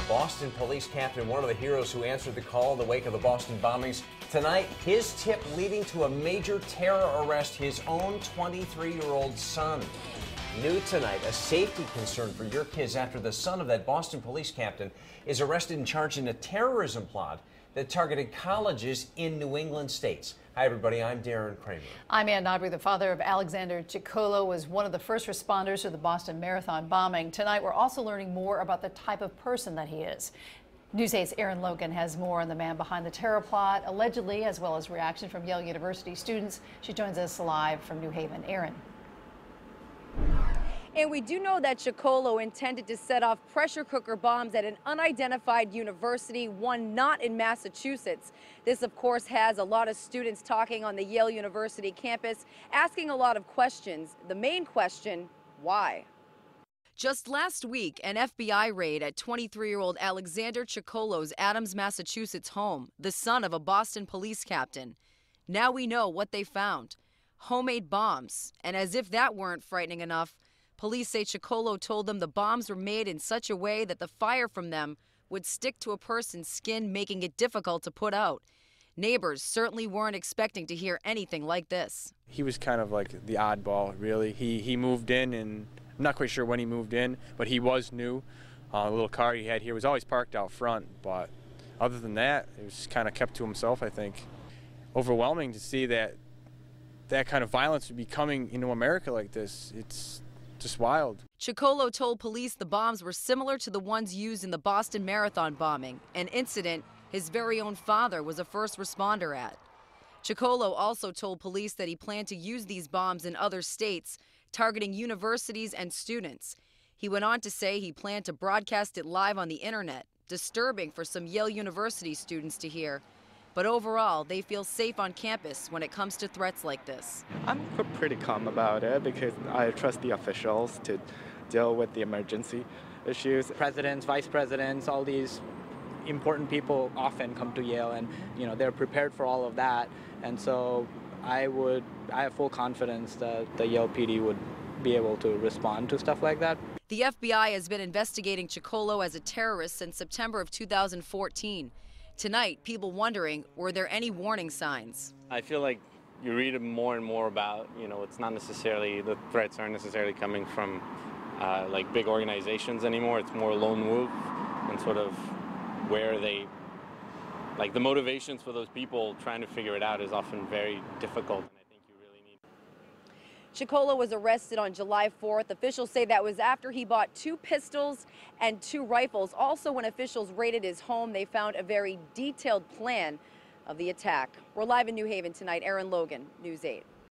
Boston police captain, one of the heroes who answered the call in the wake of the Boston bombings. Tonight, his tip leading to a major terror arrest, his own 23-year-old son. New tonight, a safety concern for your kids after the son of that Boston police captain is arrested and charged in a terrorism plot that targeted colleges in New England states. Hi, everybody. I'm Darren Kramer. I'm Ann Nodry. The father of Alexander Chicolo was one of the first responders to the Boston Marathon bombing. Tonight, we're also learning more about the type of person that he is. News 8's Erin Logan has more on the man behind the terror plot, allegedly, as well as reaction from Yale University students. She joins us live from New Haven. Erin. And we do know that Chicolo intended to set off pressure cooker bombs at an unidentified university, one not in Massachusetts. This, of course, has a lot of students talking on the Yale University campus, asking a lot of questions. The main question, why? Just last week, an FBI raid at 23-year-old Alexander Chicolo's Adams, Massachusetts home, the son of a Boston police captain. Now we know what they found: homemade bombs. And as if that weren't frightening enough, police say Chicolo told them the bombs were made in such a way that the fire from them would stick to a person's skin, making it difficult to put out. Neighbors certainly weren't expecting to hear anything like this. He was kind of like the oddball, really. He moved in, and I'm not quite sure when he moved in, but he was new. The little car he had here was always parked out front, but other than that, it was kind of kept to himself, I think. Overwhelming to see that kind of violence would be coming into America like this. It's just wild. Chicolo told police the bombs were similar to the ones used in the Boston Marathon bombing, an incident his very own father was a first responder at. Chicolo also told police that he planned to use these bombs in other states, targeting universities and students. He went on to say he planned to broadcast it live on the internet, disturbing for some Yale University students to hear. But overall, they feel safe on campus when it comes to threats like this. I'm pretty calm about it because I trust the officials to deal with the emergency issues. Presidents, vice presidents, all these important people often come to Yale, and they're prepared for all of that. And so I have full confidence that the Yale PD would be able to respond to stuff like that. The FBI has been investigating Chicolo as a terrorist since September of 2014. Tonight, people wondering, were there any warning signs? I feel like you read more and more about, it's not necessarily, the threats aren't necessarily coming from like big organizations anymore. It's more lone wolf, and sort of where they, like the motivations for those people trying to figure it out is often very difficult. Chicolo was arrested on July 4th. Officials say that was after he bought 2 pistols and 2 rifles. Also, when officials raided his home, they found a very detailed plan of the attack. We're live in New Haven tonight. Erin Logan, News 8.